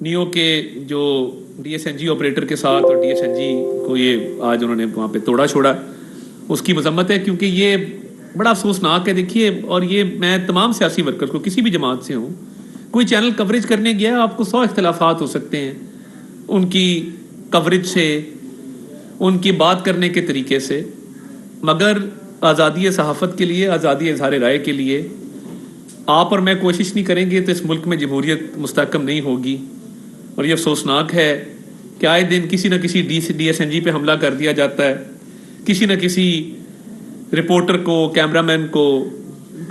New کے جو D S N G operator کے ساتھ اور ڈی ایس این جی کو یہ آج انہوں نے وہاں پہ توڑا چھوڑا، اس کی مذمت ہے، کیونکہ یہ بڑا افسوسناک ہے. دیکھیے، اور یہ میں تمام سیاسی ورکر کو، کسی بھی جماعت سے ہوں، کوئی چینل کوریج کرنے گیا، آپ کو 100 اختلافات ہو سکتے ہیں ان کی کوریج سے، ان کی بات کرنے کے طریقے سے، مگر آزادی صحافت کے لیے، آزادی اظہار رائے کے لیے آپ اور میں کوشش نہیں کریں گے تو اس ملک میں جمہوریت مستحکم نہیں ہوگی. اور یہ افسوسناک ہے کہ آئے دن کسی نہ کسی ڈی ایس این جی پہ حملہ کر دیا جاتا ہے، کسی نہ کسی رپورٹر کو، کیمرہ مین کو،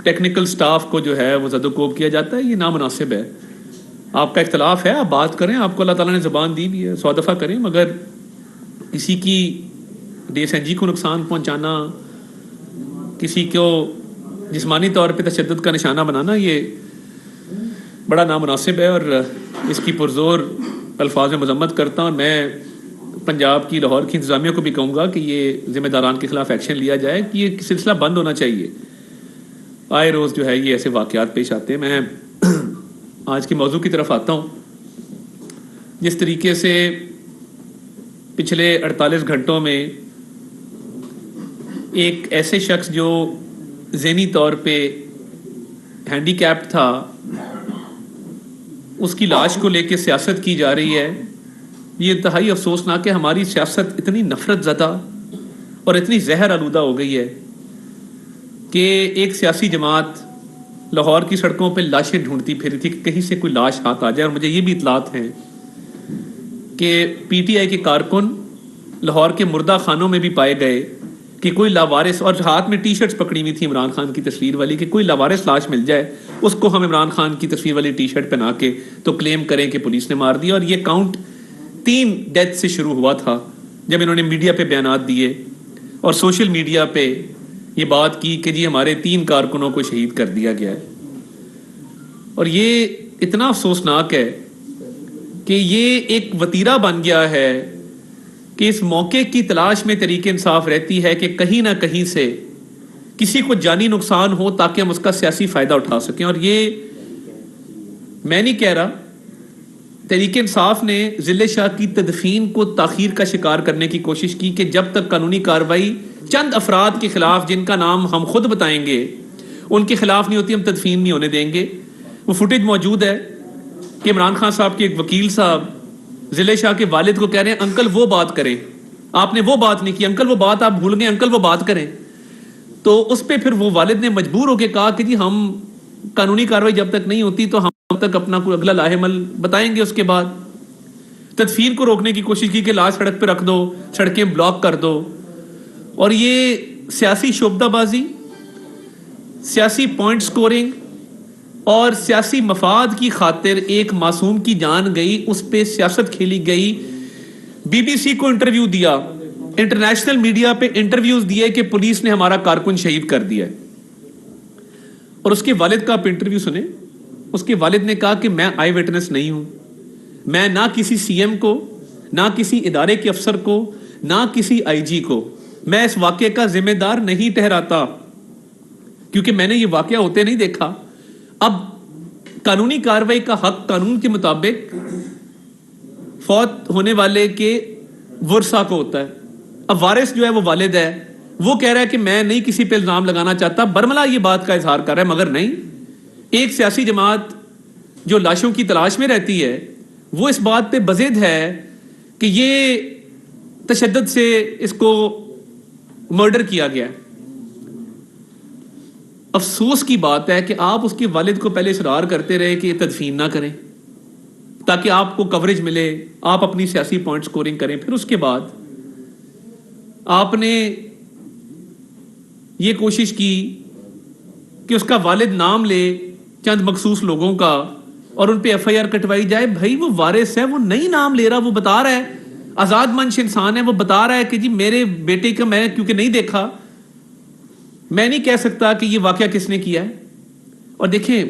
ٹیکنیکل سٹاف کو جو ہے وہ زد و کوب کیا جاتا ہے. یہ نامناسب ہے. آپ کا اختلاف ہے، آپ بات کریں، آپ کو اللہ تعالیٰ نے زبان دی بھی ہے، 100 دفعہ کریں، مگر کسی کی ڈی ایس این جی کو نقصان پہنچانا، کسی کو جسمانی طور پہ تشدد کا نشانہ بنانا، یہ بڑا نامناسب ہے. اور اس کی پرزور الفاظ میں مذمت کرتا ہوں. میں پنجاب کی، لاہور کی انتظامیہ کو بھی کہوں گا کہ یہ ذمہ داران کے خلاف ایکشن لیا جائے، کہ یہ سلسلہ بند ہونا چاہیے. آئے روز جو ہے یہ ایسے واقعات پیش آتے ہیں. میں آج کے موضوع کی طرف آتا ہوں. جس طریقے سے پچھلے 48 گھنٹوں میں ایک ایسے شخص جو ذہنی طور پہ ہینڈی کیپڈ تھا، اس کی لاش کو لے کے سیاست کی جا رہی ہے، یہ انتہائی افسوسناک ہے. ہماری سیاست اتنی نفرت زدہ اور اتنی زہر آلودہ ہو گئی ہے کہ ایک سیاسی جماعت لاہور کی سڑکوں پہ لاشیں ڈھونڈتی پھر تھی کہ کہیں سے کوئی لاش ہاتھ آ جائے. اور مجھے یہ بھی اطلاعات ہیں کہ پی ٹی آئی کے کارکن لاہور کے مردہ خانوں میں بھی پائے گئے کہ کوئی لاوارث، اور ہاتھ میں ٹی شرٹس پکڑی ہوئی تھی عمران خان کی تصویر والی، کہ کوئی لاوارث لاش مل جائے اس کو ہم عمران خان کی تصویر والی ٹی شرٹ پہنا کے تو کلیم کریں کہ پولیس نے مار دیا. اور یہ کاؤنٹ 3 ڈیتھ سے شروع ہوا تھا جب انہوں نے میڈیا پہ بیانات دیے اور سوشل میڈیا پہ یہ بات کی کہ جی ہمارے 3 کارکنوں کو شہید کر دیا گیا ہے. اور یہ اتنا افسوسناک ہے کہ یہ ایک وتیرہ بن گیا ہے کہ اس موقع کی تلاش میں تحریک انصاف رہتی ہے کہ کہیں نہ کہیں سے کسی کو جانی نقصان ہو تاکہ ہم اس کا سیاسی فائدہ اٹھا سکیں. اور یہ میں نہیں کہہ رہا، تحریک انصاف نے ضلع شاہ کی تدفین کو تاخیر کا شکار کرنے کی کوشش کی کہ جب تک قانونی کارروائی چند افراد کے خلاف، جن کا نام ہم خود بتائیں گے، ان کے خلاف نہیں ہوتی، ہم تدفین نہیں ہونے دیں گے. وہ فوٹیج موجود ہے کہ عمران خان صاحب کے ایک وکیل صاحب ضلع شاہ کے والد کو کہہ رہے ہیں انکل وہ بات کریں، آپ نے وہ بات نہیں کی، انکل وہ بات آپ بھول گئے، انکل وہ بات کریں. تو اس پہ پھر وہ والد نے مجبور ہو کے کہا کہ جی ہم قانونی کارروائی جب تک نہیں ہوتی تو ہم تب تک اپنا کوئی اگلا لاہ عمل بتائیں گے. اس کے بعد تدفین کو روکنے کی کوشش کی کہ لاش سڑک پہ رکھ دو، سڑکیں بلاک کر دو. اور یہ سیاسی شعبدہ بازی، سیاسی پوائنٹ سکورنگ اور سیاسی مفاد کی خاطر ایک معصوم کی جان گئی، اس پہ سیاست کھیلی گئی. بی بی سی کو انٹرویو دیا، انٹرنیشنل میڈیا پہ انٹرویوز دیے کہ پولیس نے ہمارا کارکن شہید کر دیا ہے. اور اس کے والد کا آپ انٹرویو سنیں. اس کے والد نے کہا کہ میں آئی وٹنس نہیں ہوں، میں نہ کسی سی ایم کو، نہ کسی ادارے کے افسر کو، نہ کسی آئی جی کو میں اس واقعے کا ذمہ دار نہیں ٹھہراتا، کیونکہ میں نے یہ واقعہ ہوتے نہیں دیکھا. اب قانونی کارروائی کا حق قانون کے مطابق فوت ہونے والے کے ورثہ کو ہوتا ہے. اب وارث جو ہے وہ والد ہے، وہ کہہ رہا ہے کہ میں نہیں کسی پہ الزام لگانا چاہتا، برملا یہ بات کا اظہار کر رہا ہے. مگر نہیں، ایک سیاسی جماعت جو لاشوں کی تلاش میں رہتی ہے وہ اس بات پہ بضد ہے کہ یہ تشدد سے اس کو مرڈر کیا گیا ہے. افسوس کی بات ہے کہ آپ اس کے والد کو پہلے اصرار کرتے رہے کہ یہ تدفین نہ کریں تاکہ آپ کو کوریج ملے، آپ اپنی سیاسی پوائنٹ سکورنگ کریں. پھر اس کے بعد آپ نے یہ کوشش کی کہ اس کا والد نام لے چند مخصوص لوگوں کا اور ان پہ ایف آئی آر کٹوائی جائے. بھائی وہ وارث ہے، وہ نہیں نام لے رہا، وہ بتا رہا ہے، آزاد منش انسان ہے، وہ بتا رہا ہے کہ جی میرے بیٹے کا میں کیونکہ نہیں دیکھا، میں نہیں کہہ سکتا کہ یہ واقعہ کس نے کیا ہے. اور دیکھیں،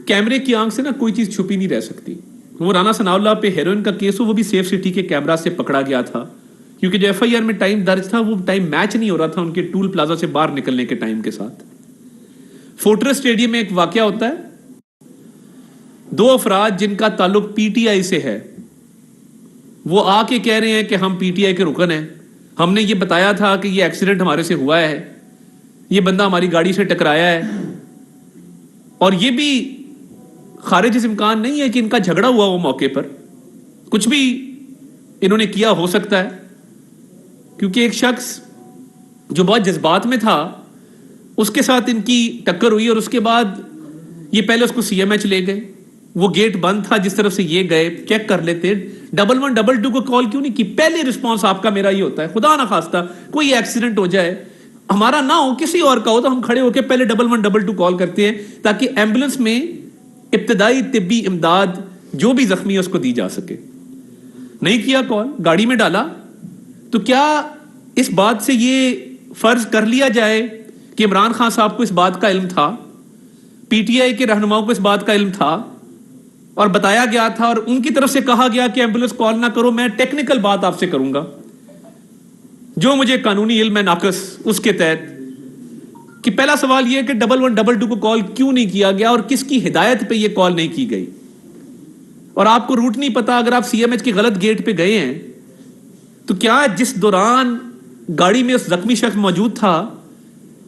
کیمرے کی آنکھ سے نا کوئی چیز چھپی نہیں رہ سکتی. وہ رانا ثناء اللہ پہ ہیروئن کا کیس ہو، وہ بھی سیف سٹی کے کیمرہ سے پکڑا گیا تھا، کیونکہ جو ایف آئی آر میں ٹائم درج تھا وہ ٹائم میچ نہیں ہو رہا تھا ان کے ٹول پلازا سے باہر نکلنے کے ٹائم کے ساتھ. فورٹریس اسٹیڈیم میں ایک واقعہ ہوتا ہے دو افراد جن کا تعلق پی ٹی آئی سے ہے وہ آ کے کہہ رہے ہیں کہ ہم پی ٹی آئی کے رکن ہیں, ہم نے یہ بتایا تھا کہ یہ ایکسیڈنٹ ہمارے سے ہوا ہے, یہ بندہ ہماری گاڑی سے ٹکرایا ہے, اور یہ بھی خارج از امکان نہیں ہے کہ ان کا جھگڑا ہوا وہ موقع پر, کچھ بھی انہوں نے کیا ہو سکتا ہے, کیونکہ ایک شخص جو بہت جذبات میں تھا اس کے ساتھ ان کی ٹکر ہوئی, اور اس کے بعد یہ پہلے اس کو سی ایم ایچ لے گئے, وہ گیٹ بند تھا جس طرف سے یہ گئے, چیک کر لیتے, 1122 کو کال کیوں نہیں کی؟ پہلے رسپانس آپ کا میرا یہ ہوتا ہے, خدا نہ خواستہ کوئی ایکسیڈنٹ ہو جائے, ہمارا نہ ہو کسی اور کا ہو تو ہم کھڑے ہو کے پہلے 1122 کال کرتے ہیں تاکہ ایمبولنس میں ابتدائی طبی امداد جو بھی زخمی ہے اس کو دی جا سکے. نہیں کیا کال, گاڑی میں ڈالا. تو کیا اس بات سے یہ فرض کر لیا جائے کہ عمران خان صاحب کو اس بات کا علم تھا, پی ٹی آئی کے رہنماؤں کو اس بات کا علم تھا اور بتایا گیا تھا, اور ان کی طرف سے کہا گیا کہ ایمبولنس کال نہ کرو, میں ٹیکنیکل بات آپ سے کروں گا جو مجھے قانونی علم ہے ناقص اس کے تحت, کہ پہلا سوال یہ ہے کہ 1122 کو کال کیوں نہیں کیا گیا اور کس کی ہدایت پہ یہ کال نہیں کی گئی؟ اور آپ کو روٹ نہیں پتا, اگر آپ سی ایم ایچ کے غلط گیٹ پہ گئے ہیں تو کیا جس دوران گاڑی میں اس زخمی شخص موجود تھا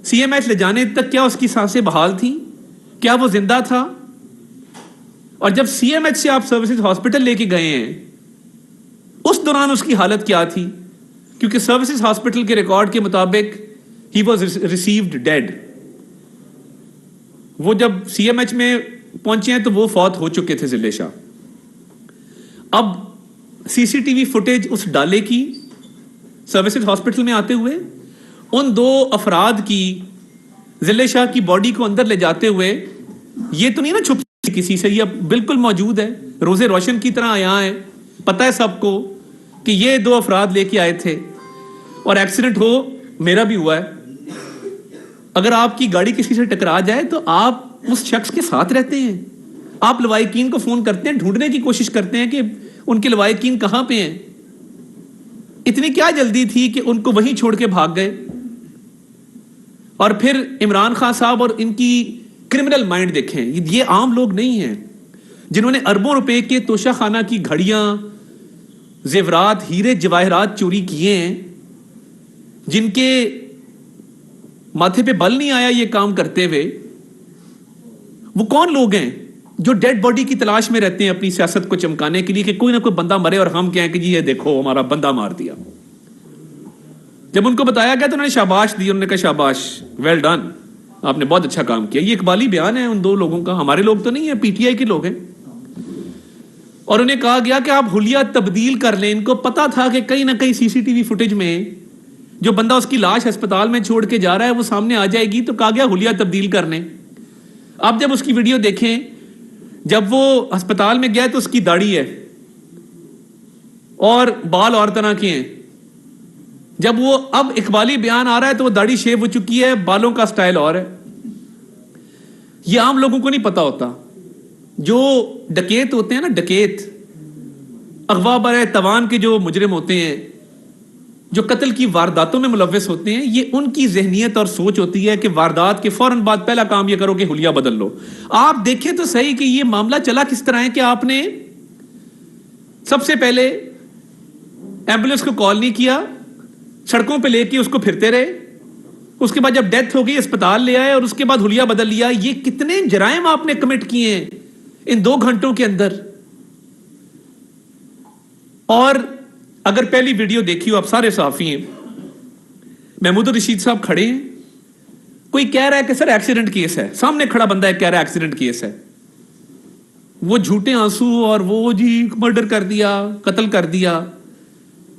سی ایم ایچ لے جانے تک کیا اس کی سانسیں بحال تھیں؟ کیا وہ زندہ تھا؟ اور جب سی ایم ایچ سے آپ سروسز ہاسپٹل لے کے گئے ہیں اس دوران اس کی حالت کیا تھی؟ کیونکہ سروسز ہاسپٹل کے ریکارڈ کے مطابق ہی واز ریسیوڈ ڈیڈ. وہ جب سی ایم ایچ میں پہنچے ہیں تو وہ فوت ہو چکے تھے ضلع شاہ. اب سی سی ٹی وی فوٹیج اس ڈالے کی سروسز ہاسپٹل میں آتے ہوئے ان دو افراد کی ضلع شاہ کی باڈی کو اندر لے جاتے ہوئے, یہ تو نہیں نا چھپ کسی سے, یہ بالکل موجود ہے, روزے روشن کی طرح یہاں ہے, پتہ ہے سب کو کہ یہ دو افراد لے کے آئے تھے اور ایکسیڈنٹ ہو, میرا بھی ہوا ہے. اگر آپ کی گاڑی کسی سے ٹکرا جائے تو آپ اس شخص کے ساتھ رہتے ہیں, آپ لواحقین کو فون کرتے ہیں, ڈھونڈنے کی کوشش کرتے ہیں کہ ان کے لواحقین کہاں پہ ہیں. اتنی کیا جلدی تھی کہ ان کو وہیں چھوڑ کے بھاگ گئے؟ اور پھر عمران خان صاحب اور ان کی کرمنل مائنڈ دیکھیں, یہ عام لوگ نہیں ہیں جنہوں نے اربوں روپے کے توشہ خانہ کی گھڑیاں, زیورات, ہیرے جواہرات چوری کیے ہیں, جن کے ماتھے پہ بل نہیں آیا یہ کام کرتے ہوئے. وہ کون لوگ ہیں جو ڈیڈ باڈی کی تلاش میں رہتے ہیں اپنی سیاست کو چمکانے کے لیے کہ کوئی نہ کوئی بندہ مرے اور ہم کہیں کہ جی یہ دیکھو ہمارا بندہ مار دیا. جب ان کو بتایا گیا تو انہوں نے شاباش دی, انہوں نے کہا شاباش, ویل ڈن, آپ نے بہت اچھا کام کیا. یہ اقبالی بیان ہے ان دو لوگوں کا, ہمارے لوگ تو نہیں ہیں, پی ٹی آئی کے لوگ ہیں. اور انہیں کہا گیا کہ آپ حلیہ تبدیل کر لیں. ان کو پتا تھا کہ کہیں نہ کہیں سی سی ٹی وی فوٹیج میں جو بندہ اس کی لاش ہسپتال میں چھوڑ کے جا رہا ہے وہ سامنے آ جائے گی, تو کہا گیا حلیہ تبدیل کر لیں. آپ جب اس کی ویڈیو دیکھیں, جب وہ ہسپتال میں گیا تو اس کی داڑھی ہے اور بال اور طرح کے ہیں. جب وہ اب اقبالی بیان آ رہا ہے تو وہ داڑھی شیو ہو چکی ہے, بالوں کا سٹائل اور ہے. یہ عام لوگوں کو نہیں پتا ہوتا. جو ڈکیت ہوتے ہیں نا, ڈکیت, اغوا برائے توان کے جو مجرم ہوتے ہیں, جو قتل کی وارداتوں میں ملوث ہوتے ہیں, یہ ان کی ذہنیت اور سوچ ہوتی ہے کہ واردات کے فوراً بعد پہلا کام یہ کرو کہ حلیہ بدل لو. آپ دیکھیں تو صحیح کہ یہ معاملہ چلا کس طرح ہے کہ آپ نے سب سے پہلے ایمبولنس کو کال نہیں کیا, سڑکوں پہ لے کے اس کو پھرتے رہے, اس کے بعد جب ڈیتھ ہو گئی اسپتال لے آئے اور اس کے بعد حلیہ بدل لیا. یہ کتنے جرائم آپ نے کمٹ کیے ہیں ان 2 گھنٹوں کے اندر. اور اگر پہلی ویڈیو دیکھی ہو, آپ سارے صحافی ہیں, محمود الرشید صاحب کھڑے ہیں, کوئی کہہ رہا ہے کہ سر ایکسیڈنٹ کیس ہے, سامنے کھڑا بندہ ہے کہہ رہا ہے ایکسیڈنٹ کیس ہے. وہ جھوٹے آنسو اور وہ جی مرڈر کر دیا, قتل کر دیا.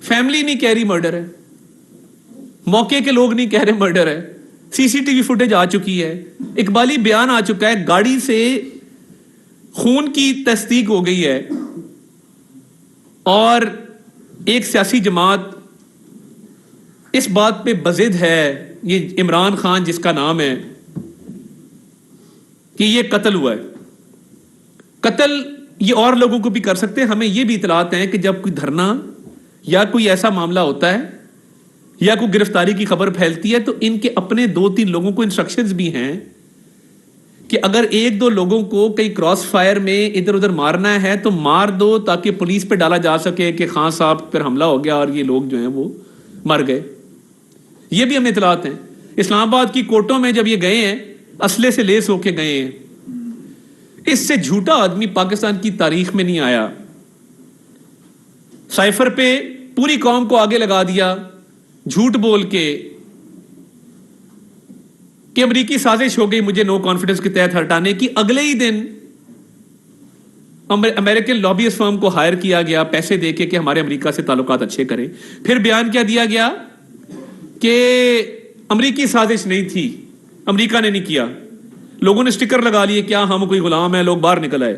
فیملی نہیں کہہ رہی مرڈر ہے, موقع کے لوگ نہیں کہہ رہے مرڈر ہے, سی سی ٹی وی فوٹیج آ چکی ہے, اقبالی بیان آ چکا ہے, گاڑی سے خون کی تصدیق ہو گئی ہے. اور ایک سیاسی جماعت اس بات پہ بضد ہے, یہ عمران خان جس کا نام ہے, کہ یہ قتل ہوا ہے. قتل یہ اور لوگوں کو بھی کر سکتے ہیں. ہمیں یہ بھی اطلاعات ہیں کہ جب کوئی دھرنا یا کوئی ایسا معاملہ ہوتا ہے یا کوئی گرفتاری کی خبر پھیلتی ہے تو ان کے اپنے 2-3 لوگوں کو انسٹرکشنز بھی ہیں کہ اگر ایک دو لوگوں کو کئی کراس فائر میں ادھر ادھر مارنا ہے تو مار دو تاکہ پولیس پہ ڈالا جا سکے کہ خان صاحب پر حملہ ہو گیا اور یہ لوگ جو ہیں وہ مر گئے. یہ بھی ہمیں اطلاعات ہیں. اسلام آباد کی کورٹوں میں جب یہ گئے ہیں اسلحے سے لیس ہو کے گئے ہیں. اس سے جھوٹا آدمی پاکستان کی تاریخ میں نہیں آیا. سائفر پہ پوری قوم کو آگے لگا دیا جھوٹ بول کے کہ امریکی سازش ہو گئی مجھے نو کانفیڈنس کے تحت ہٹانے کی. اگلے ہی دن امریکن لابیس فرم کو ہائر کیا گیا پیسے دے کے کہ ہمارے امریکہ سے تعلقات اچھے کریں. پھر بیان کیا دیا گیا کہ امریکی سازش نہیں تھی, امریکہ نے نہیں کیا. لوگوں نے سٹکر لگا لیے کیا ہم کوئی غلام ہیں, لوگ باہر نکل آئے.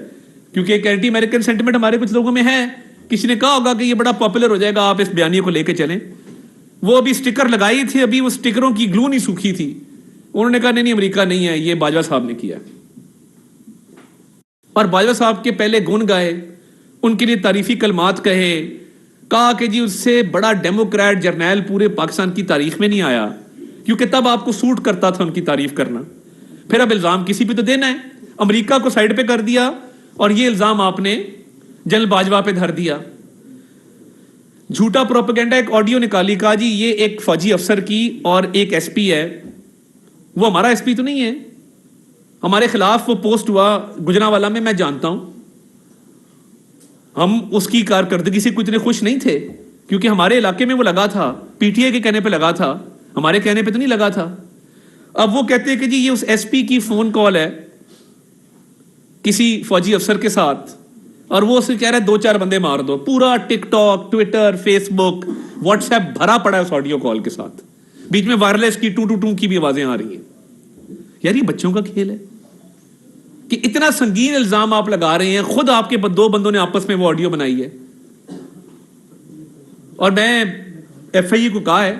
کیونکہ ایک اینٹی امریکن سینٹیمنٹ ہمارے کچھ لوگوں میں ہے. کسی نے کہا ہوگا کہ یہ بڑا پاپولر ہو جائے گا, آپ اس بیانیے کو لے کے چلیں. وہ ابھی سٹکر لگائی تھی, ابھی وہ سٹکروں کی گلو نہیں سوکھی تھی. انہوں نے کہا نہیں امریکہ نہیں ہے, یہ باجوہ صاحب نے کیا. اور باجوہ صاحب کے پہلے گن گائے, ان کے لیے تعریفی کلمات کہے, کہا کہ جی اس سے بڑا ڈیموکریٹ جرنیل پورے پاکستان کی تاریخ میں نہیں آیا, کیونکہ تب آپ کو سوٹ کرتا تھا ان کی تعریف کرنا. پھر اب الزام کسی پہ تو دینا ہے, امریکہ کو سائڈ پہ کر دیا اور یہ الزام آپ نے جنرل باجوہ پہ دھر دیا. جھوٹا پروپیگنڈا. ایک آڈیو نکالی, کہا جی یہ ایک فوجی افسر کی اور ایک ایس پی ہے, وہ ہمارا ایس پی تو نہیں ہے, ہمارے خلاف وہ پوسٹ ہوا گجرانوالہ میں جانتا ہوں, ہم اس کی کارکردگی سے کچھ اتنے خوش نہیں تھے کیونکہ ہمارے علاقے میں وہ لگا تھا, پی ٹی اے کے کہنے پہ لگا تھا, ہمارے کہنے پہ تو نہیں لگا تھا. اب وہ کہتے ہیں کہ جی یہ اس ایس پی کی فون کال ہے کسی فوجی افسر کے ساتھ اور وہ اسے کہہ رہا ہے 2-4 بندے مار دو. پورا ٹک ٹاک, ٹویٹر, فیس بک, واٹس ایپ بھرا پڑا ہے اس آڈیو کال کے ساتھ. بیچ میں وائرلیس کی ٹو ٹو ٹو کی بھی آوازیں آ رہی ہیں. یار یہ بچوں کا کھیل ہے کہ اتنا سنگین الزام آپ لگا رہے ہیں. خود آپ کے 2 بندوں نے آپس میں وہ آڈیو بنائی ہے. اور میں ایف آئی کو کہا ہے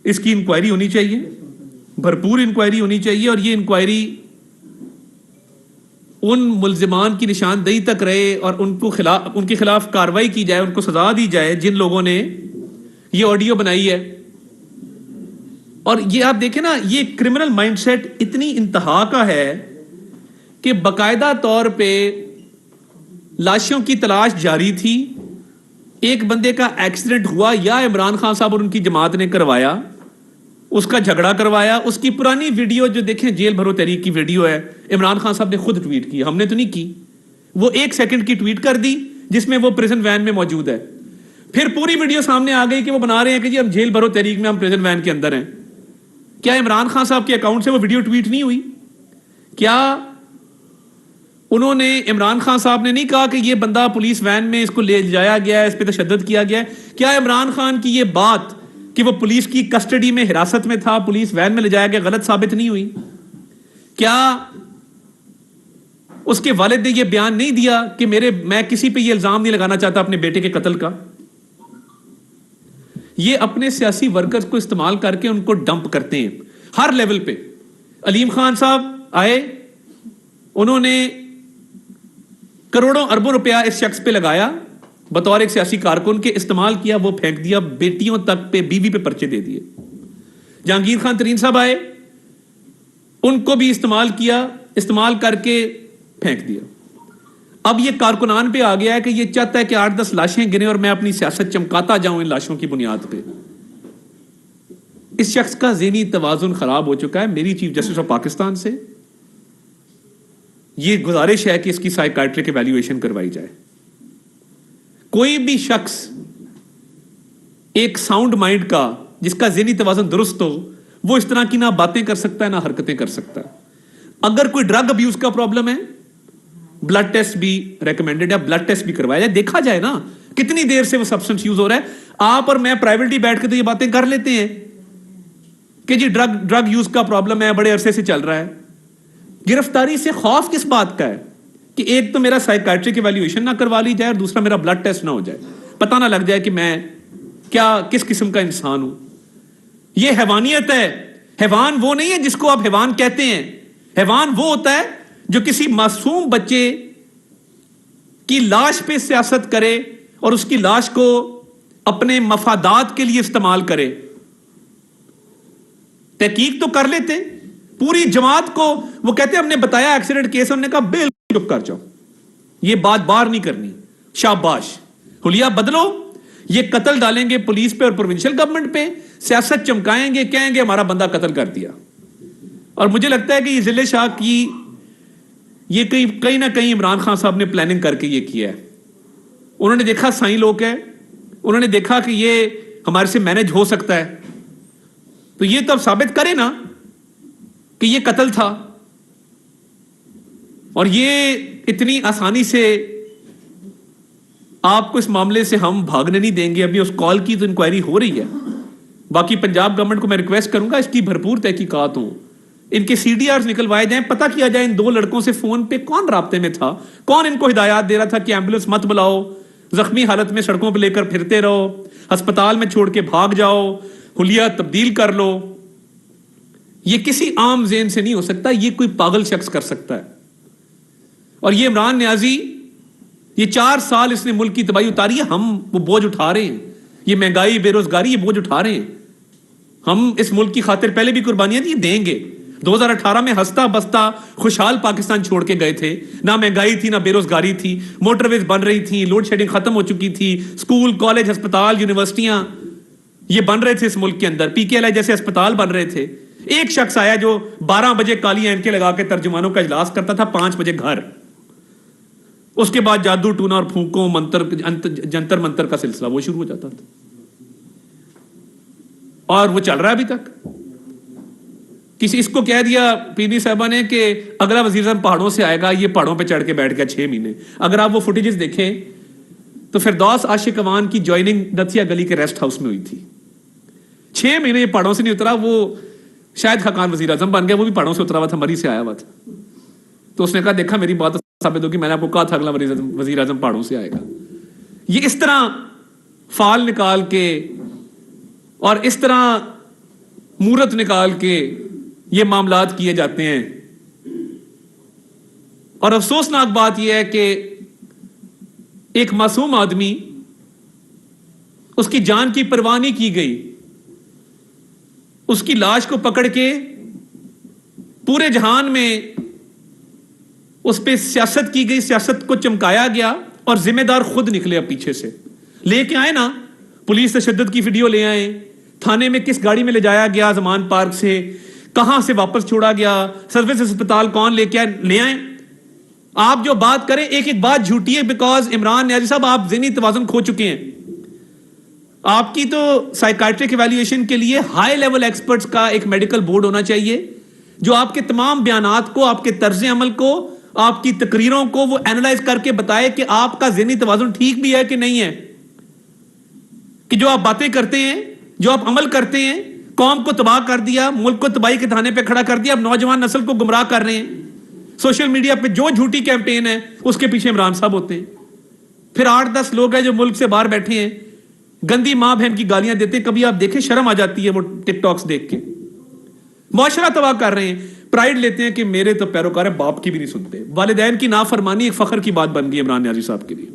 اس کی انکوائری ہونی چاہیے, بھرپور انکوائری ہونی چاہیے, اور یہ انکوائری ان ملزمان کی نشاندہی تک رہے اور ان کے خلاف کاروائی کی جائے, ان کو سزا دی جائے جن لوگوں نے یہ آڈیو بنائی ہے. اور یہ آپ دیکھیں نا, یہ کرمنل مائنڈ سیٹ اتنی انتہا کا ہے کہ باقاعدہ طور پہ لاشوں کی تلاش جاری تھی. ایک بندے کا ایکسیڈنٹ ہوا, یا عمران خان صاحب اور ان کی جماعت نے کروایا, اس کا جھگڑا کروایا. اس کی پرانی ویڈیو جو دیکھیں, جیل بھرو تحریک کی ویڈیو ہے, عمران خان صاحب نے خود ٹویٹ کی, ہم نے تو نہیں کی. وہ 1 سیکنڈ کی ٹویٹ کر دی جس میں وہ پریزن وین میں موجود ہے. پھر پوری ویڈیو سامنے آ گئی کہ وہ بنا رہے ہیں کہ جی ہم جیل بھرو تحریک میں, ہم پریزن وین کے اندر ہیں. کیا عمران خان صاحب کے اکاؤنٹ سے وہ ویڈیو ٹویٹ نہیں ہوئی؟ کیا انہوں نے, عمران خان صاحب نے نہیں کہا کہ یہ بندہ پولیس وین میں اس کو لے جایا گیا ہے, اس پہ تشدد کیا گیا ہے؟ کیا عمران خان کی یہ بات کہ وہ پولیس کی کسٹڈی میں حراست میں تھا, پولیس وین میں لے جایا گیا, غلط ثابت نہیں ہوئی؟ کیا اس کے والد نے یہ بیان نہیں دیا کہ میں کسی پہ یہ الزام نہیں لگانا چاہتا اپنے بیٹے کے قتل کا؟ یہ اپنے سیاسی ورکرز کو استعمال کر کے ان کو ڈمپ کرتے ہیں ہر لیول پہ. علیم خان صاحب آئے, انہوں نے کروڑوں اربوں روپیہ اس شخص پہ لگایا بطور ایک سیاسی کارکن کے, استعمال کیا, وہ پھینک دیا, بیٹیوں تک پہ, بیوی پہ پرچے دے دیے. جہانگیر خان ترین صاحب آئے, ان کو بھی استعمال کیا, استعمال کر کے پھینک دیا. اب یہ کارکنان پہ آ گیا ہے کہ یہ چاہتا ہے کہ 8-10 لاشیں گنے اور میں اپنی سیاست چمکاتا جاؤں ان لاشوں کی بنیاد پہ. اس شخص کا ذہنی توازن خراب ہو چکا ہے. میری چیف جسٹس آف پاکستان سے یہ گزارش ہے کہ اس کی سائیکائٹرک ایویلیویشن کروائی جائے. کوئی بھی شخص ایک ساؤنڈ مائنڈ کا, جس کا ذہنی توازن درست ہو, وہ اس طرح کی نہ باتیں کر سکتا ہے نہ حرکتیں کر سکتا ہے. اگر کوئی ڈرگ ابیوز کا پرابلم ہے, بلڈ ٹیسٹ بھی ریکمینڈڈ ہے, بلڈ ٹیسٹ بھی کروایا جائے, دیکھا جائے نا کتنی دیر سے وہ سبسٹنس یوز ہو رہا ہے. آپ اور میں پرائیویٹلی بیٹھ کے تو یہ باتیں کر لیتے ہیں کہ جی ڈرگ یوز کا پرابلم ہے, بڑے عرصے سے چل رہا ہے. گرفتاری سے خوف کس بات کا ہے کہ ایک تو میرا سائیکائٹرک ایویلیویشن نہ کروا لی جائے اور دوسرا میرا بلڈ ٹیسٹ نہ ہو جائے, پتہ نہ لگ جائے کہ میں کس قسم کا انسان ہوں. یہ حیوانیت ہے. حیوان وہ نہیں ہے جس کو آپ حیوان کہتے ہیں. حیوان وہ ہوتا ہے جو کسی معصوم بچے کی لاش پہ سیاست کرے اور اس کی لاش کو اپنے مفادات کے لیے استعمال کرے. تحقیق تو کر لیتے, پوری جماعت کو وہ کہتے ہیں ہم نے بتایا ایکسیڈنٹ کیس، ہم نے کہا بالکل چپ کر جاؤ، یہ بات بار نہیں کرنی، شاباش، حلیہ بدلو، یہ قتل ڈالیں گے پولیس پہ اور پروونشل گورنمنٹ پہ، سیاست چمکائیں گے، کہیں گے ہمارا بندہ قتل کر دیا. اور مجھے لگتا ہے کہ یہ ضلع شاہ کی یہ کہیں نہ کہیں عمران خان صاحب نے پلاننگ کر کے یہ کیا ہے. انہوں نے دیکھا سائیں لوگ ہیں، انہوں نے دیکھا کہ یہ ہمارے سے مینج ہو سکتا ہے، تو یہ تو اب ثابت کرے نا کہ یہ قتل تھا. اور یہ اتنی آسانی سے آپ کو اس معاملے سے ہم بھاگنے نہیں دیں گے. ابھی اس کال کی تو انکوائری ہو رہی ہے. باقی پنجاب گورنمنٹ کو میں ریکویسٹ کروں گا اس کی بھرپور تحقیقات ہوں، ان کے سی ڈی آرز نکلوائے جائیں، پتہ کیا جائے ان دو لڑکوں سے فون پہ کون رابطے میں تھا، کون ان کو ہدایات دے رہا تھا کہ ایمبولینس مت بلاؤ، زخمی حالت میں سڑکوں پہ لے کر پھرتے رہو، ہسپتال میں چھوڑ کے بھاگ جاؤ، حلیہ تبدیل کر لو. یہ کسی عام ذہن سے نہیں ہو سکتا، یہ کوئی پاگل شخص کر سکتا ہے. اور یہ عمران نیازی، یہ 4 سال اس نے ملک کی تباہی اتاری ہے، ہم وہ بوجھ اٹھا رہے ہیں. یہ مہنگائی، بے روزگاری، یہ بوجھ اٹھا رہے ہیں. ہم اس ملک کی خاطر پہلے بھی قربانیاں دی دیں گے. 2018 میں ہستا بستا خوشحال پاکستان چھوڑ کے گئے تھے، نہ مہنگائی تھی نہ بے روزگاری تھی، موٹر ویز بن رہی تھی، لوڈ شیڈنگ ختم ہو چکی تھی، سکول، کالج، ہسپتال، یونیورسٹیاں یہ بن رہے تھے اس ملک کے اندر، پی کے ایل آئی جیسے ہسپتال بن رہے تھے. ایک شخص آیا جو 12 بجے کالی اینکیں لگا کے ترجمانوں کا اجلاس کرتا تھا، 5 بجے گھر. اس کے بعد جادو ٹونا اور پھونکوں منتر جنتر منتر کا سلسلہ وہ شروع ہو جاتا تھا، اور وہ چل رہا ہے ابھی تک. کسی اس کو کہہ دیا پی بی صاحبہ نے کہ اگلا وزیر اعظم پہاڑوں سے آئے گا، یہ پہاڑوں پہ چڑھ کے بیٹھ گیا 6 مہینے. اگر آپ وہ فوٹیجز دیکھیں تو فردوس عاشق اوان کی جوائننگ نتھیا گلی کے ریسٹ ہاؤس میں ہوئی تھی. 6 مہینے یہ پہاڑوں سے نہیں اترا. وہ شاید خاقان وزیر اعظم بن گیا، وہ بھی پہاڑوں سے اترا ہوا تھا، مری سے آیا ہوا تھا. تو اس نے کہا دیکھا میری بات ثابت ہوگی، میں نے آپ کو کہا تھا اگلا وزیر اعظم پہاڑوں سے آئے گا. یہ اس طرح فال نکال کے اور اس طرح مورت نکال کے یہ معاملات کیے جاتے ہیں. اور افسوسناک بات یہ ہے کہ ایک معصوم آدمی، اس کی جان کی پرواہ نہیں کی گئی، اس کی لاش کو پکڑ کے پورے جہان میں اس پہ سیاست کی گئی، سیاست کو چمکایا گیا، اور ذمہ دار خود نکلے. اب پیچھے سے لے کے آئے نا، پولیس تشدد کی ویڈیو لے آئے، تھانے میں کس گاڑی میں لے جایا گیا زمان پارک سے، کہاں سے واپس چھوڑا گیا، سروس اسپتال کون لے کے لے آئے. آپ جو بات کریں ایک ایک بات جھوٹی ہے، بیکاز عمران نیازی صاحب آپ ذہنی توازن کھو چکے ہیں. آپ کی تو سائیکائٹرک ایویلیویشن کے لیے ہائی لیول ایکسپرٹس کا ایک میڈیکل بورڈ ہونا چاہیے جو آپ کے تمام بیانات کو، آپ کے طرز عمل کو، آپ کی تقریروں کو وہ اینالائز کر کے بتائے کہ آپ کا ذہنی توازن ٹھیک بھی ہے کہ نہیں ہے، کہ جو آپ باتیں کرتے ہیں، جو آپ عمل کرتے ہیں، قوم کو تباہ کر دیا، ملک کو تباہی کے دھانے پہ کھڑا کر دیا، اب نوجوان نسل کو گمراہ کر رہے ہیں. سوشل میڈیا پہ جو جھوٹی کیمپین ہے اس کے پیچھے عمران صاحب ہوتے ہیں. پھر 8-10 لوگ ہیں جو ملک سے باہر بیٹھے ہیں، گندی ماں بہن کی گالیاں دیتے ہیں. کبھی آپ دیکھیں شرم آ جاتی ہے وہ ٹک ٹاکس دیکھ کے. معاشرہ تباہ کر رہے ہیں، پرائیڈ لیتے ہیں کہ میرے تو پیروکار ہیں، باپ کی بھی نہیں سنتے. والدین کی نافرمانی ایک فخر کی بات بن گئی عمران نیازی صاحب کے لیے.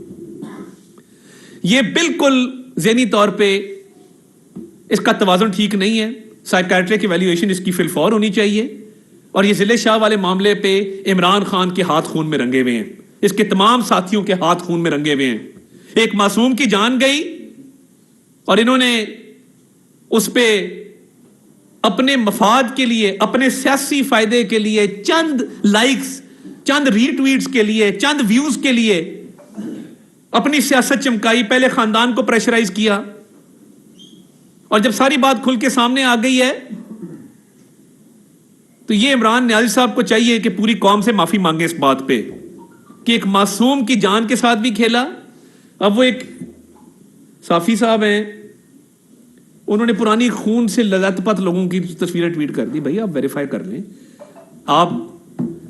یہ بالکل ذہنی طور پہ اس کا توازن ٹھیک نہیں ہے. سائیکائٹرک ایویلیویشن اس کی فی الفور ہونی چاہیے. اور یہ ضلع شاہ والے معاملے پہ عمران خان کے ہاتھ خون میں رنگے ہوئے ہیں، اس کے تمام ساتھیوں کے ہاتھ خون میں رنگے ہوئے ہیں. ایک معصوم کی جان گئی اور انہوں نے اس پہ اپنے مفاد کے لیے، اپنے سیاسی فائدے کے لیے، چند لائکس، چند ری ٹویٹس کے لیے، چند ویوز کے لیے اپنی سیاست چمکائی. پہلے خاندان کو پریشرائز کیا، اور جب ساری بات کھل کے سامنے آ گئی ہے تو یہ عمران نیازی صاحب کو چاہیے کہ پوری قوم سے معافی مانگے اس بات پہ کہ ایک معصوم کی جان کے ساتھ بھی کھیلا. اب وہ ایک صافی صاحب ہیں، انہوں نے پرانی خون سے لت پت لوگوں کی تصویریں ٹویٹ کر دی. بھائی آپ ویریفائی کر لیں، آپ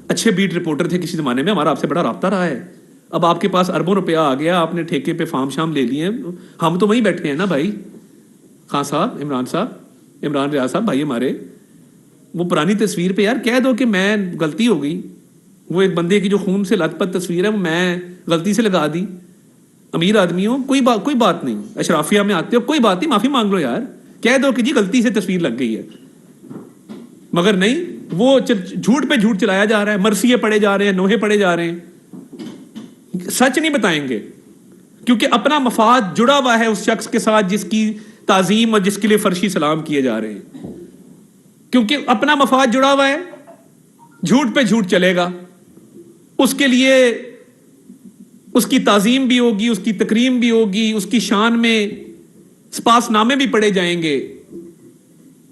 اچھے بیٹ رپورٹر تھے کسی زمانے میں، ہمارا آپ سے بڑا رابطہ رہا ہے. اب آپ کے پاس اربوں روپیہ آ گیا، آپ نے ٹھیکے پہ فارم شام لے لیے، ہم تو وہیں بیٹھے ہیں نا بھائی. خان صاحب، عمران صاحب، عمران ریاض صاحب، بھائی ہمارے، وہ پرانی تصویر پہ یار کہہ دو کہ میں غلطی ہو گئی. وہ ایک بندے کی جو خون سے لت پت تصویر ہے وہ میں غلطی سے لگا دی. امیر آدمی ہو، کوئی بات نہیں، اشرافیہ میں آتے ہو، کوئی بات نہیں، معافی مانگ لو یار، کہہ دو کہ جی غلطی سے تصویر لگ گئی ہے. مگر نہیں، وہ جھوٹ پہ جھوٹ چلایا جا رہا ہے, مرثیے پڑے جا رہے ہیں, نوحے پڑے جا رہے ہیں, سچ نہیں بتائیں گے کیونکہ اپنا مفاد جڑا ہوا ہے اس شخص کے ساتھ جس کی تعظیم اور جس کے لیے فرشی سلام کیے جا رہے ہیں. کیونکہ اپنا مفاد جڑا ہوا ہے, جھوٹ پہ جھوٹ چلے گا, اس کے لیے اس کی تعظیم بھی ہوگی, اس کی تکریم بھی ہوگی, اس کی شان میں سپاس نامے بھی پڑے جائیں گے,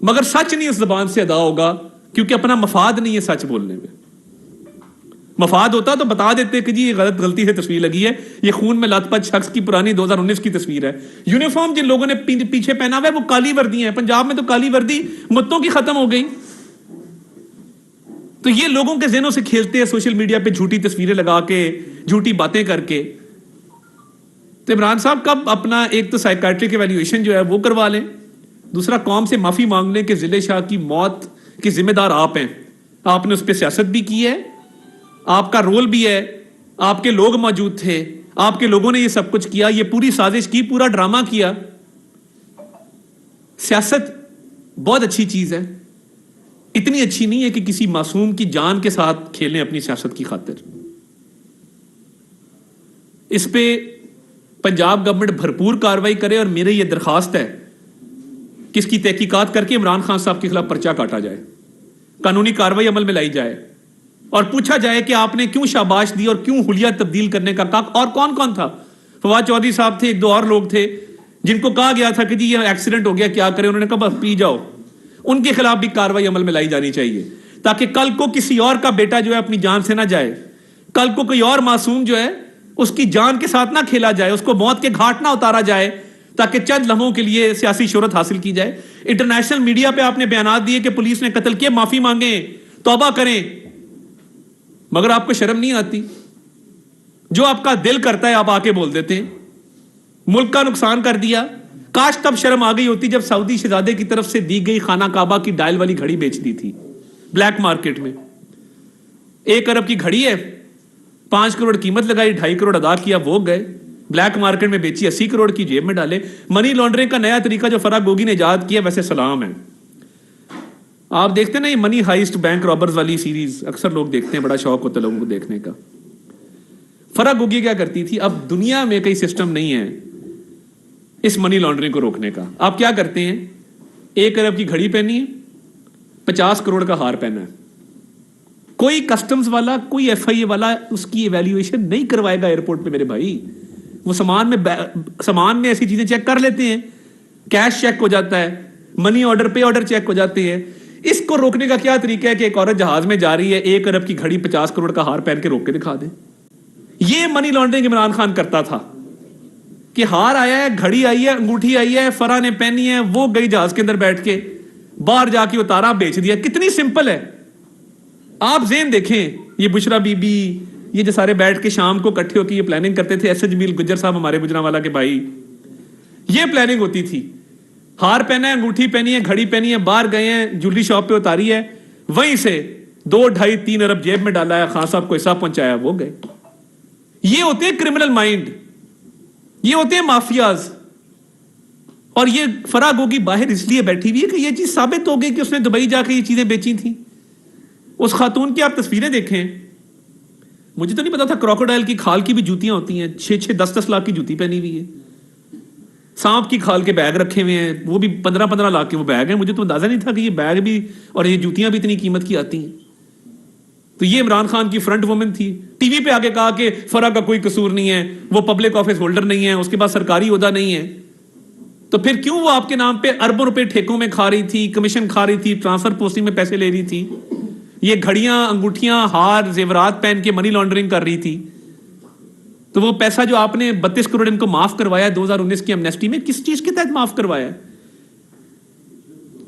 مگر سچ نہیں اس زبان سے ادا ہوگا کیونکہ اپنا مفاد نہیں ہے سچ بولنے میں. مفاد ہوتا تو بتا دیتے کہ جی یہ غلطی سے تصویر لگی ہے, یہ خون میں لت پت شخص کی پرانی 2019 کی تصویر ہے. یونیفارم جن لوگوں نے پیچھے پہنا ہوا ہے وہ کالی وردی ہیں. پنجاب میں تو کالی وردی متوں کی ختم ہو گئی. تو یہ لوگوں کے ذہنوں سے کھیلتے ہیں سوشل میڈیا پہ جھوٹی تصویریں لگا کے, جھوٹی باتیں کر کے. تو عمران صاحب کب اپنا ایک تو سائیکیٹرک ایویلیویشن جو ہے وہ کروا لیں, دوسرا قوم سے معافی مانگ لیں کہ ضلع شاہ کی موت کے ذمہ دار آپ ہیں, آپ نے اس پہ سیاست بھی کی ہے, آپ کا رول بھی ہے, آپ کے لوگ موجود تھے, آپ کے لوگوں نے یہ سب کچھ کیا, یہ پوری سازش کی, پورا ڈرامہ کیا. سیاست بہت اچھی چیز ہے, اتنی اچھی نہیں ہے کہ کسی معصوم کی جان کے ساتھ کھیلیں اپنی سیاست کی خاطر. اس پہ پنجاب گورنمنٹ بھرپور کاروائی کرے اور میرے یہ درخواست ہے کہ اس کی تحقیقات کر کے عمران خان صاحب کے خلاف پرچہ کاٹا جائے, قانونی کاروائی عمل میں لائی جائے اور پوچھا جائے کہ آپ نے کیوں شاباش دی اور کیوں حلیہ تبدیل کرنے کا کہا, اور کون کون تھا. فواد چودھری صاحب تھے, ایک دو اور لوگ تھے جن کو کہا گیا تھا کہ جی یہ ایکسیڈنٹ ہو گیا کیا کریں, انہوں نے کہا بس پی جاؤ. ان کے خلاف بھی کاروائی عمل میں لائی جانی چاہیے تاکہ کل کو کسی اور کا بیٹا جو ہے اپنی جان سے نہ جائے, کل کو کوئی اور معصوم جو ہے اس کی جان کے ساتھ نہ کھیلا جائے, اس کو موت کے گھاٹ نہ اتارا جائے تاکہ چند لمحوں کے لیے سیاسی شہرت حاصل کی جائے. انٹرنیشنل میڈیا پہ آپ نے بیانات دیے کہ پولیس نے قتل کیے, معافی مانگیں, توبہ کریں, مگر آپ کو شرم نہیں آتی. جو آپ کا دل کرتا ہے آپ آ کے بول دیتے ہیں. ملک کا نقصان کر دیا. کاش تب شرم آ گئی ہوتی جب سعودی شہزادے کی طرف سے دی گئی خانہ کعبہ کی ڈائل والی گھڑی بیچ دی تھی بلیک مارکیٹ میں. 1 ارب کی گھڑی ہے, 5 کروڑ قیمت لگائی, 2.5 کروڑ ادا کیا, وہ گئے. بلیک مارکیٹ میں بیچی, 80 کروڑ کی جیب میں ڈالے. منی لانڈرنگ کا نیا طریقہ جو فرح گوگی نے ایجاد کیا, ویسے سلام ہے. آپ دیکھتے ہیں نا یہ منی ہائسٹ بینک رابرز والی سیریز, اکثر لوگ دیکھتے ہیں, بڑا شوق ہوتا ہے لوگوں کو دیکھنے کا. فرح گوگی کیا کرتی تھی, اب دنیا میں کوئی سسٹم نہیں ہے اس منی لانڈرنگ کو روکنے کا. آپ کیا کرتے ہیں, 1 ارب کی گھڑی پہنی ہے, 50 کروڑ کا ہار پہنا ہے. کوئی کسٹمز والا, کوئی ایف آئی اے والا اس کی ایویلیویشن نہیں کروائے گا ایئرپورٹ پہ میرے بھائی. وہ سامان میں ایسی چیزیں چیک کر لیتے ہیں, کیش چیک ہو جاتا ہے, منی آرڈر پے آرڈر چیک ہو جاتے ہیں. اس کو روکنے کا کیا طریقہ ہے کہ ایک عورت جہاز میں جا رہی ہے, 1 ارب کی گھڑی 50 کروڑ کا ہار پہن کے روک کے دکھا دے. یہ منی لانڈرنگ عمران خان کرتا تھا کہ ہار آیا ہے, گھڑی آئی ہے, انگوٹھی آئی ہے, فرح نے پہنی ہے, وہ گئی جہاز کے اندر بیٹھ کے, باہر جا کے اتارا, بیچ دیا. کتنی سمپل ہے. آپ ذہن دیکھیں, یہ بشرا بی بی, یہ جو سارے بیٹھ کے شام کو کٹھے ہو کے یہ پلاننگ کرتے تھے, ایس جمیل گجر صاحب ہمارے گجرانوالا کے بھائی, یہ پلاننگ ہوتی تھی. ہار پہنا ہے, انگوٹھی پہنی ہے, گھڑی پہنی ہے, باہر گئے ہیں, جویلری شاپ پہ اتاری ہے, وہیں سے 2, 2.5, 3 ارب جیب میں ڈالا ہے, خان صاحب کو حصہ پہنچایا, وہ گئے. یہ ہوتے ہیں کرمنل مائنڈ, یہ ہوتے ہیں مافیاز. اور یہ فرح گوگی باہر اس لیے بیٹھی ہوئی ہے کہ یہ چیز ثابت ہو گئی کہ اس نے دبئی جا کے یہ چیزیں بیچی تھیں. اس خاتون کی آپ تصویریں دیکھیں, مجھے تو نہیں پتا تھا کروکوڈائل کی کھال کی بھی جوتیاں ہوتی ہیں, 6-6, 10-10 لاکھ کی جوتی پہنی ہوئی ہے. سانپ کی کھال کے بیگ رکھے ہوئے ہیں, وہ بھی 15-15 لاکھ کے وہ بیگ ہیں. مجھے تو اندازہ نہیں تھا کہ یہ بیگ بھی اور یہ جوتیاں بھی اتنی قیمت کی آتی ہیں. تو یہ عمران خان کی فرنٹ وومن تھی. ٹی وی پہ آگے کہا کہ فرح کا کوئی قصور نہیں ہے, وہ پبلک آفس ہولڈر نہیں ہے, اس کے پاس سرکاری عہدہ نہیں ہے. تو پھر کیوں وہ آپ کے نام پہ اربوں روپے ٹھیکوں میں کھا رہی تھی, کمیشن کھا رہی تھی, ٹرانسفر پوسٹنگ میں پیسے لے رہی تھی, یہ گھڑیاں, انگوٹھیاں, ہار, زیورات پہن کے منی لانڈرنگ کر رہی تھی. تو وہ پیسہ جو آپ نے 32 کروڑ ان کو معاف کروایا 2019 کی امنیسٹی میں, کس چیز کے تحت معاف کروایا؟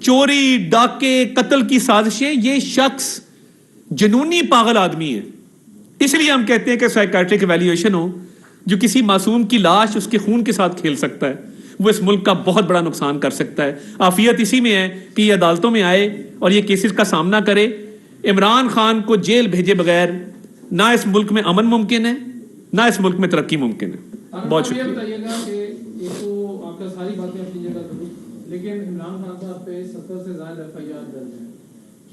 چوری, ڈاکے, قتل کی سازشیں. یہ شخص جنونی پاگل آدمی ہے. اس لیے ہم کہتے ہیں کہ سائیکیٹرک ایویلیویشن ہو, جو کسی معصوم کی لاش اس کے خون کے ساتھ کھیل سکتا ہے, وہ اس ملک کا بہت بڑا نقصان کر سکتا ہے. عافیت اسی میں ہے کہ یہ عدالتوں میں آئے اور یہ کیسز کا سامنا کرے. عمران خان کو جیل بھیجے بغیر نہ اس ملک میں امن ممکن ہے, نہ اس ملک میں ترقی ممکن ہے. بہت شکریہ. بتائیے گا کہ ایک تو آپ کا ساری باتیں اپنی جگہ درست, لیکن عمران خان صاحب پہ 70 سے زائد ایف آئی آر درج ہیں.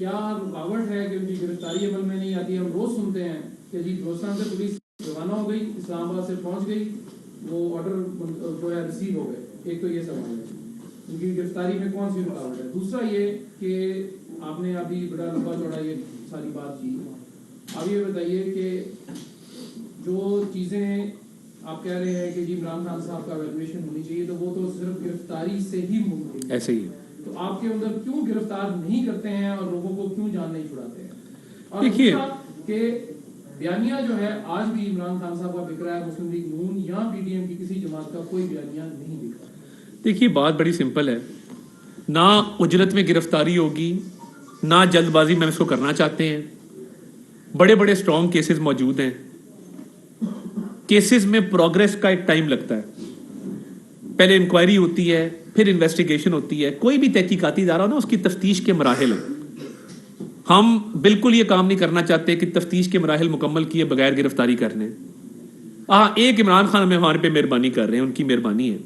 کیا رکاوٹ ہے کہ ان کی گرفتاری عمل میں نہیں آتی؟ ہم روز سنتے ہیں کہ جی بلوچستان سے پولیس روانہ ہو گئی، اسلام آباد سے پہنچ گئی، وہ آرڈر جو ہے ریسیو ہو گئے. ایک تو یہ سوال ہے ان کی گرفتاری میں کون سی رکاوٹ ہے. دوسرا یہ کہ آپ نے ابھی بڑا لمبا چوڑا یہ ساری بات کی، اب یہ بتائیے کہ جو چیزیں آپ کہہ رہے ہیں کہ جی عمران خان صاحب کا ایویلویشن ہونی چاہیے، تو وہ تو صرف گرفتاری سے ہی ممکن ہے. ایسے ہی تو آپ کے اندر کیوں گرفتار نہیں کرتے ہیں اور لوگوں کو کیوں جان نہیں چھڑاتے ہیں؟ اور دیکھیے دوسرا کہ بیانیہ جو ہے آج بھی عمران خان صاحب کا بک رہا ہے، مسلم لیگ نون یا پی ڈی ایم کی کسی جماعت کا کوئی بیانیہ نہیں بک رہا. دیکھیے بات بڑی سمپل ہے، نہ اجرت میں گرفتاری ہوگی، نہ جلد بازی میں اس کو کرنا چاہتے ہیں. بڑے بڑے اسٹرانگ کیسز موجود ہیں. کیسز میں پروگریس کا ایک ٹائم لگتا ہے، پہلے انکوائری ہوتی ہے، پھر انویسٹیگیشن ہوتی ہے. کوئی بھی تحقیقاتی ادارہ نا اس کی تفتیش کے مراحل ہیں. ہم بالکل یہ کام نہیں کرنا چاہتے کہ تفتیش کے مراحل مکمل کیے بغیر گرفتاری کرنے. ایک عمران خان ہمیں ہمارے پہ مہربانی کر رہے ہیں، ان کی مہربانی ہے.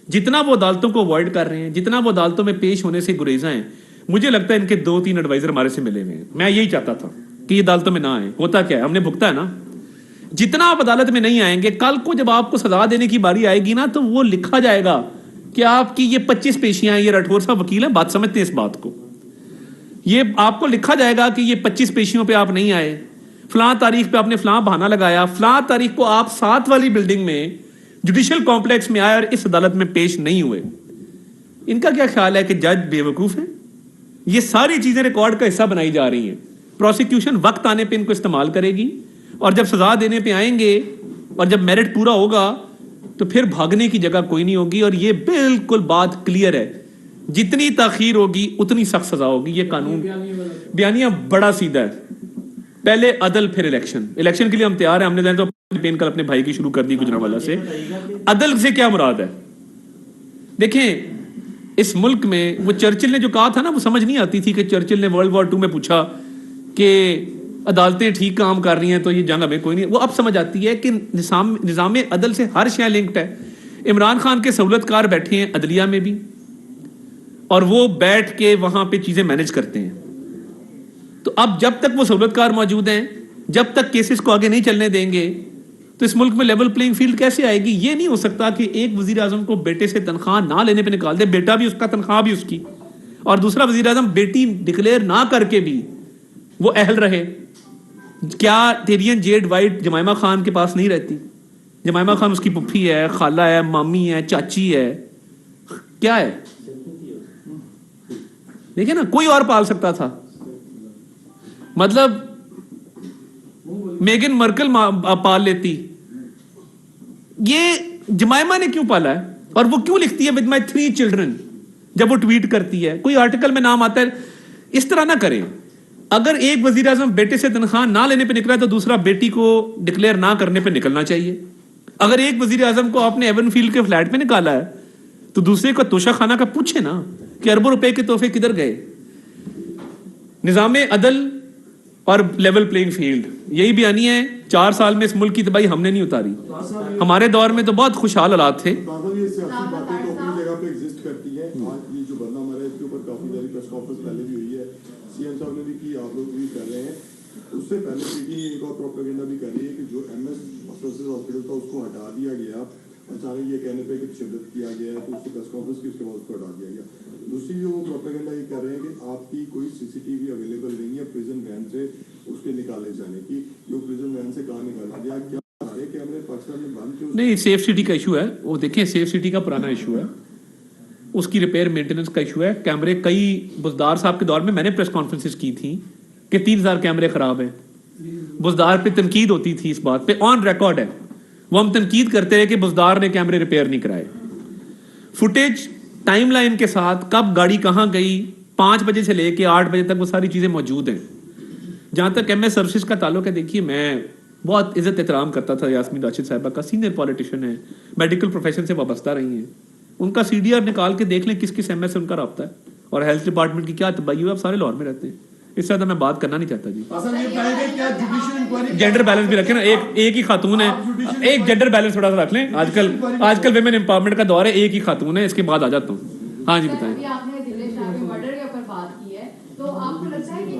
جتنا وہ عدالتوں کو اوائڈ کر رہے ہیں، جتنا وہ عدالتوں میں پیش ہونے سے گریزاں ہیں، مجھے لگتا ہے ان کے 2-3 ایڈوائزر ہمارے سے ملے ہوئے ہیں. میں یہی چاہتا تھا کہ یہ عدالتوں میں نہ آئیں. ہوتا کیا ہے، ہم نے بھگتا ہے نا. جتنا آپ عدالت میں نہیں آئیں گے، کل کو جب آپ کو سزا دینے کی باری آئے گی نا، تو وہ لکھا جائے گا کہ آپ کی یہ 25 پیشیاں ہیں. یہ راٹھور صاحب وکیل ہیں، بات سمجھتے ہیں اس بات کو. یہ آپ کو لکھا جائے گا کہ یہ 25 پیشیوں پہ آپ نہیں آئے، فلاں تاریخ پہ آپ نے فلاں بہانہ لگایا، فلاں تاریخ کو آپ 7 والی بلڈنگ میں جوڈیشل کمپلیکس میں آئے اور اس عدالت میں پیش نہیں ہوئے. ان کا کیا خیال ہے کہ جج بے وقوف ہیں؟ یہ ساری چیزیں ریکارڈ کا حصہ بنائی جا رہی ہیں. پروسیکیوشن وقت آنے پہ ان کو استعمال کرے گی، اور جب سزا دینے پہ آئیں گے اور جب میرٹ پورا ہوگا تو پھر بھاگنے کی جگہ کوئی نہیں ہوگی. اور یہ بالکل بات کلیئر ہے، جتنی تاخیر ہوگی اتنی سخت سزا ہوگی. یہ قانون بیانیہ بڑا سیدھا ہے، پہلے عدل پھر الیکشن. الیکشن کے لیے ہم تیار ہیں. ہم نے تو کیمپین کل اپنے بھائی کی شروع کر دی گجرانوالہ سے. عدل سے کیا مراد ہے؟ دیکھیں اس ملک میں وہ چرچل نے جو کہا تھا نا، وہ سمجھ نہیں آتی تھی کہ چرچل نے ورلڈ وار 2 میں پوچھا کہ عدالتیں ٹھیک کام کر رہی ہیں تو یہ جنگ ہمیں کوئی نہیں. وہ اب سمجھ آتی ہے کہ نظام عدل سے ہر شے لنکڈ ہے. عمران خان کے سہولت کار بیٹھے ہیں عدلیہ میں بھی، اور وہ بیٹھ کے وہاں پہ چیزیں مینج کرتے ہیں. تو اب جب تک وہ سہولت کار موجود ہیں، جب تک کیسز کو آگے نہیں چلنے دیں گے، تو اس ملک میں لیول پلینگ فیلڈ کیسے آئے گی؟ یہ نہیں ہو سکتا کہ ایک وزیر اعظم کو بیٹے سے تنخواہ نہ لینے پہ نکال دے، بیٹا بھی اس کا تنخواہ بھی اس کی، اور دوسرا وزیر اعظم بیٹی ڈکلیئر نہ کر کے بھی وہ اہل رہے. کیا terrain Z white Jemima Khan کے پاس نہیں رہتی؟ جمائمہ خان اس کی پپھی ہے، خالہ ہے، مامی ہے، چاچی ہے، کیا ہے؟ دیکھیں نا، کوئی اور پال سکتا تھا. مطلب میگن مرکل پال لیتی. یہ جمائمہ نے کیوں پالا ہے؟ اور وہ کیوں لکھتی ہے with my 3 children جب وہ ٹویٹ کرتی ہے؟ کوئی آرٹیکل میں نام آتا ہے. اس طرح نہ کریں. اگر ایک وزیر اعظم بیٹے سے تنخواہ نہ لینے پہ نکلا ہے تو دوسرا بیٹی کو ڈکلیئر نہ کرنے پہ نکلنا چاہیے. اگر ایک وزیر اعظم کو آپ نے ایون فیلڈ کے فلیٹ پہ نکالا ہے تو دوسرے کو توشہ خانہ کا پوچھے نا کہ اربوں روپے کے تحفے کدھر گئے. نظام عدل اور لیول پلینگ فیلڈ، یہی بیانیہ ہے. 4 سال میں اس ملک کی تباہی ہم نے نہیں اتاری. ہمارے دور میں تو بہت خوشحال حالات تھے. یہ سیاسی باتیں تو اپنی جگہ پہ ایگزسٹ کرتی ہیں. آج یہ جو بدنام ہمارا ہے اس کے اوپر کافی ساری پریس کانفرنس پہلے بھی ہوئی ہے، سی ایم صاحب نے بھی کی، آپ لوگ بھی کر رہے ہیں. اس سے پہلے پی ٹی ایک اور پروپیگنڈا بھی کر رہی ہے کہ جو ایم ایس ہاسپٹل تھا اس کو ہٹا دیا گیا، اچانک یہ کہنے پہ کہ تشدد کیا گیا ہے تو اس کی پریس کانفرنس کی، اس کے بعد اس کو ہٹا دیا گیا. دوسری جو پروپیگنڈا یہ کر رہے ہیں کہ آپ کی کوئی سی سی ٹی وی اویلیبل نہیں ہے پریزن وین سے اس کے نکالے جانے کی. جو پریزن وین سے کہاں نکالا گیا، کیا سارے کیمرے پاکستان میں بند تھے؟ نہیں، سیف سٹی کا ایشو ہے. وہ دیکھیں سیف سٹی کا پرانا ایشو ہے، اس کی ریپیئر مینٹیننس کا ایشو ہے. کیمرے کئی بزدار صاحب کے دور میں نے پریس کانفرنسز کی تھی کہ 3000 کیمرے خراب ہیں. بزدار پہ تنقید ہوتی تھی اس بات پہ، آن ریکارڈ ہے. وہ ہم تنقید کرتے رہے کہ بزدار نے کیمرے ریپیئر نہیں کرائے. فوٹیج ٹائم لائن کے ساتھ کب گاڑی کہاں گئی، 5 بجے سے لے کے 8 بجے تک وہ ساری چیزیں موجود ہیں. جہاں تک ایم ایس سروسز کا تعلق ہے، دیکھیے میں بہت عزت احترام کرتا تھا یاسمین راشد صاحبہ کا. سینئر پولیٹیشین ہے، میڈیکل پروفیشن سے وابستہ رہی ہیں. ان کا سی ڈی آر نکال کے دیکھ لیں کس کس ایم ایس سے ان کا رابطہ ہے، اور ہیلتھ ڈپارٹمنٹ کی کیا تباہی ہوئی. آپ سارے لاہور میں رہتے ہیں، اس سے زیادہ میں بات کرنا نہیں چاہتا. جی جینڈر بیلنس بھی رکھیں نا. ایک ہی خاتون ہے، ایک جینڈر بیلنس تھوڑا سا رکھ لیں. آج کل ویمن امپاورمنٹ کا دور ہے. ایک ہی خاتون ہے. اس کے بعد آ جاتا ہوں. ہاں جی بتائیں. آپ نے دل شاہ کے مرڈر کے اوپر بات کی ہے، تو آپ کو لگتا ہے کہ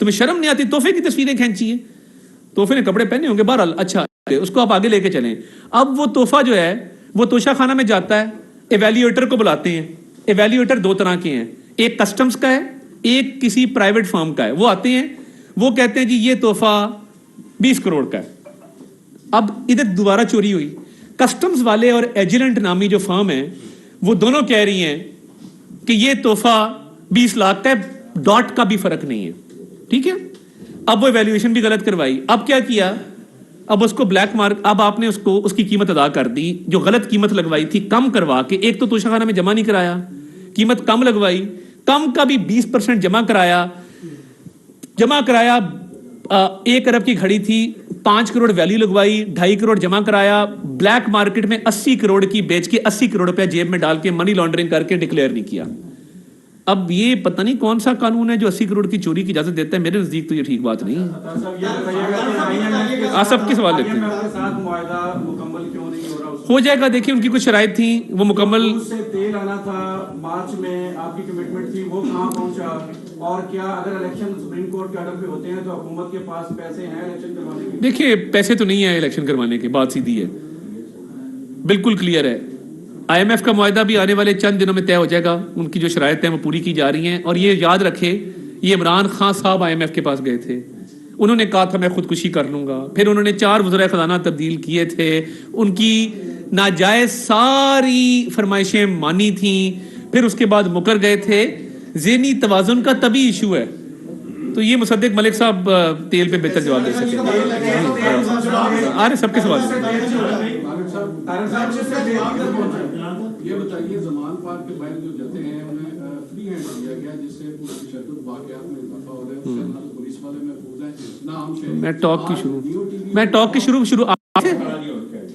تمہیں شرم نہیں آتی تحفے کی تصویریں کھینچی ہیں؟ تحفے نے کپڑے پہنے ہوں گے، بہرحال اچھا اس کو آپ آگے لے کے چلیں. اب وہ تحفہ جو ہے وہ توشہ خانہ میں جاتا ہے، ایویلیویٹر کو بلاتے ہیں. ایویلیویٹر دو طرح کے ہیں، ایک کسٹمز کا ہے، ایک کسی پرائیویٹ فرم کا ہے. وہ آتے ہیں، وہ کہتے ہیں جی یہ تحفہ 20 کروڑ کا ہے. اب ادھر دوبارہ چوری ہوئی. کسٹمز والے اور ایجلنٹ نامی جو فرم ہے وہ دونوں کہہ رہی ہیں کہ یہ تحفہ 20 لاکھ کا ہے، ڈاٹ کا بھی فرق نہیں ہے. ٹھیک ہے، اب وہ ایویلیویشن بھی غلط کروائی. اب کیا کیا، اب اس کو بلیک مارک، اب آپ نے اس کی قیمت ادا کر دی، جو غلط قیمت لگوائی تھی کم کروا کے. ایک تو توشہ خانہ میں جمع نہیں کرایا، قیمت کم لگوائی، کم کا بھی 20% جمع کرایا. 1 ارب کی گھڑی تھی، 5 کروڑ ویلیو لگوائی، 2.5 کروڑ جمع کرایا. بلیک مارکیٹ میں 80 کروڑ کی بیچ کے 80 کروڑ روپے جیب میں ڈال کے منی لانڈرنگ کر کے ڈکلیئر نہیں کیا. اب یہ پتہ نہیں کون سا قانون ہے جو 80 کروڑ کی چوری کی اجازت دیتا ہے. میرے نزدیک تو یہ ٹھیک بات نہیں ہے. آصف کے سوال لیتے ہیں. ہو جائے گا، دیکھیں ان کی کچھ شرائط تھیں، وہ مکمل. سے تیل آنا تھا مارچ میں، آپ کی کمٹمنٹ تھی، وہ کہاں پہنچا؟ اور کیا اگر الیکشن سپریم کورٹ کے آرڈر پہ ہوتے ہیں تو حکومت کے پاس پیسے ہیں الیکشن کروانے کے؟ دیکھیے پیسے تو نہیں ہیں الیکشن کروانے کے، بات سیدھی ہے، بالکل کلیئر ہے. IMF کا معاہدہ بھی آنے والے چند دنوں میں طے ہو جائے گا. ان کی جو شرائط ہیں وہ پوری کی جا رہی ہیں. اور یہ یاد رکھے، یہ عمران خان صاحب IMF کے پاس گئے تھے، انہوں نے کہا تھا میں خودکشی کر لوں گا. پھر انہوں نے 4 وزراء خزانہ تبدیل کیے تھے، ان کی ناجائز ساری فرمائشیں مانی تھیں، پھر اس کے بعد مکر گئے تھے. ذہنی توازن کا طبی ایشو ہے. تو یہ مصدق ملک صاحب تیل پہ بہتر جواب دے سکتے ہیں. آ رہے سب کے سوال یہ بتائیے، زمان پارک کے باہر جو جاتے ہیں انہیں فری ہینڈ دیا گیا، جس سے تشدد واقعات میں اضافہ ہو رہا ہے. نہ پولیس والے محفوظ ہیں، نہ ہم شہری. میں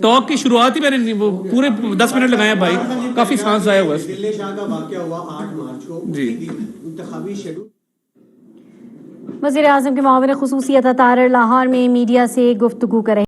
ٹاک کی شروعات ہی میں نے وہ پورے 10 منٹ لگایا بھائی، کافی سانس ضائع ہوا. دلی شاہ کا واقعہ ہوا 8 مارچ کو، جی انتخابی شیڈول. وزیر اعظم کے معاون خصوصی عطا طاہر لاہور میں میڈیا سے گفتگو کر رہے